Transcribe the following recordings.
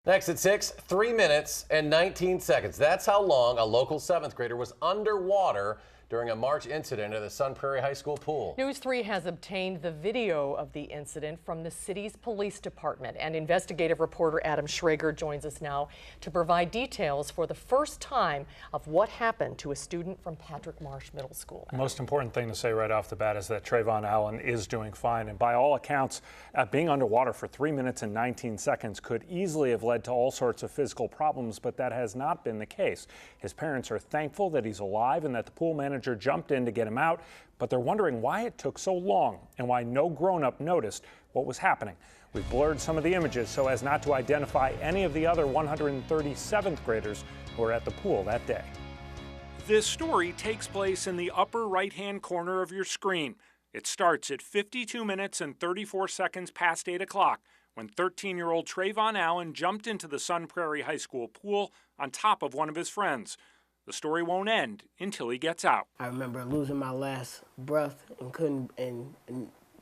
Next at 6, 3 minutes and 19 seconds. That's how long a local 7th grader was underwater during a March incident at the Sun Prairie High School pool. News 3 has obtained the video of the incident from the city's police department, and investigative reporter Adam Schrager joins us now to provide details for the first time of what happened to a student from Patrick Marsh Middle School. The most important thing to say right off the bat is that Trayvon Allen is doing fine, and by all accounts, being underwater for 3 minutes and 19 seconds could easily have led to all sorts of physical problems, but that has not been the case. His parents are thankful that he's alive and that the pool manager jumped in to get him out, but they're wondering why it took so long and why no grown-up noticed what was happening. We've blurred some of the images so as not to identify any of the other 137th graders who were at the pool that day. This story takes place in the upper right-hand corner of your screen. It starts at 52 minutes and 34 seconds past 8 o'clock when 13-year-old Trayvon Allen jumped into the Sun Prairie High School pool on top of one of his friends. The story won't end until he gets out. I remember losing my last breath and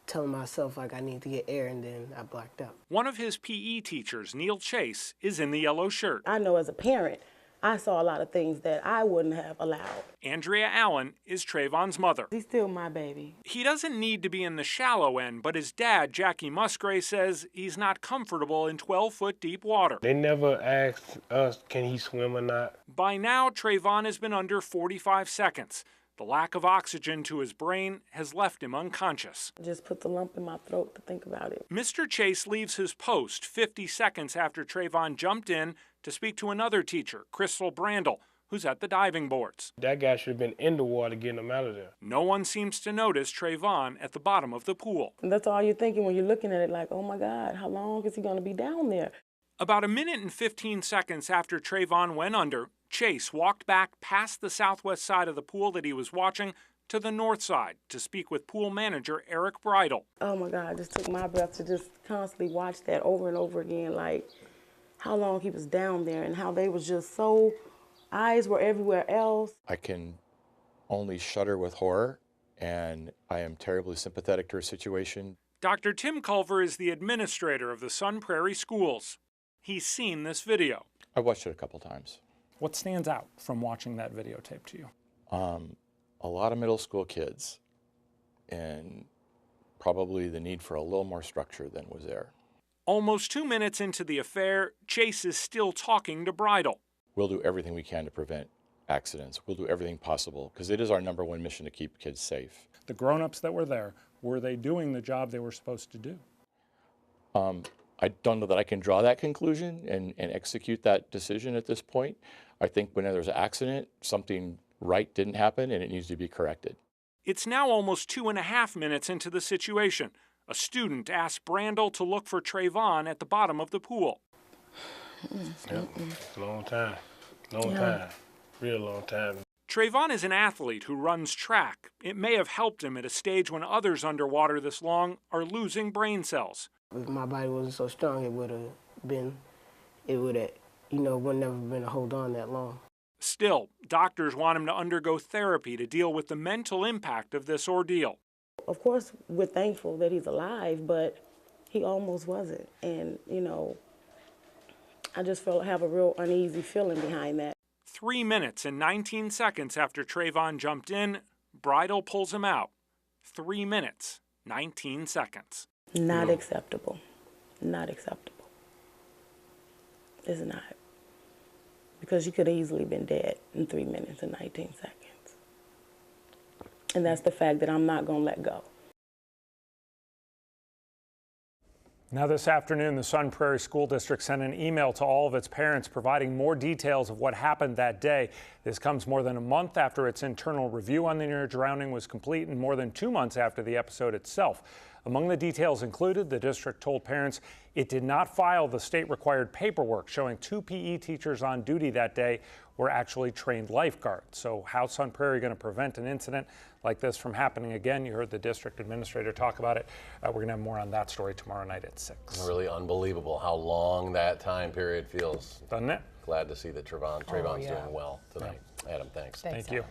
telling myself like I need to get air, and then I blacked out. One of his PE teachers, Neil Chase, is in the yellow shirt. I know as a parent, I saw a lot of things that I wouldn't have allowed. Andrea Allen is Trayvon's mother. He's still my baby. He doesn't need to be in the shallow end, but his dad, Jackie Musgrave, says he's not comfortable in 12-foot deep water. They never asked us, can he swim or not? By now, Trayvon has been under 45 seconds. The lack of oxygen to his brain has left him unconscious. Just put the lump in my throat to think about it. Mr. Chase leaves his post 50 seconds after Trayvon jumped in to speak to another teacher, Crystal Brandel, who's at the diving boards. That guy should have been in the water getting him out of there. No one seems to notice Trayvon at the bottom of the pool. And that's all you're thinking when you're looking at it, like, oh my God, how long is he going to be down there? About a minute and 15 seconds after Trayvon went under, Chase walked back past the southwest side of the pool that he was watching to the north side to speak with pool manager Eric Bridle. Oh my God, it just took my breath to just constantly watch that over and over again, like how long he was down there and how they was just so, eyes were everywhere else. I can only shudder with horror, and I am terribly sympathetic to her situation. Dr. Tim Culver is the administrator of the Sun Prairie schools. He's seen this video. I watched it a couple times. What stands out from watching that videotape to you? A lot of middle school kids, and probably the need for a little more structure than was there. Almost 2 minutes into the affair, Chase is still talking to Bridle. We'll do everything we can to prevent accidents. We'll do everything possible because it is our #1 mission to keep kids safe. The grown-ups that were there, were they doing the job they were supposed to do? I don't know that I can draw that conclusion and execute that decision at this point. I think when there's an accident, something right didn't happen and it needs to be corrected. It's now almost 2.5 minutes into the situation. A student asked Brandel to look for Trayvon at the bottom of the pool. Yep. Long time. Long time. Real long time. Trayvon is an athlete who runs track. It may have helped him at a stage when others underwater this long are losing brain cells. If my body wasn't so strong, it would have, would never been to hold on that long. Still, doctors want him to undergo therapy to deal with the mental impact of this ordeal. Of course, we're thankful that he's alive, but he almost wasn't. And, I just have a real uneasy feeling behind that. 3 minutes and 19 seconds after Trayvon jumped in, Bridle pulls him out. 3 minutes, 19 seconds. Not acceptable. Not acceptable. It's not. Because you could have easily been dead in 3 minutes and 19 seconds. And that's the fact that I'm not going to let go. Now this afternoon, the Sun Prairie School District sent an email to all of its parents providing more details of what happened that day. This comes more than a month after its internal review on the near drowning was complete and more than 2 months after the episode itself. Among the details included, the district told parents it did not file the state-required paperwork showing 2 PE teachers on duty that day were actually trained lifeguards. So how's Sun Prairie going to prevent an incident like this from happening again? You heard the district administrator talk about it. We're going to have more on that story tomorrow night at 6. Really unbelievable how long that time period feels. Doesn't it? Glad to see that Trayvon's doing well tonight. Adam, thanks. Thank you.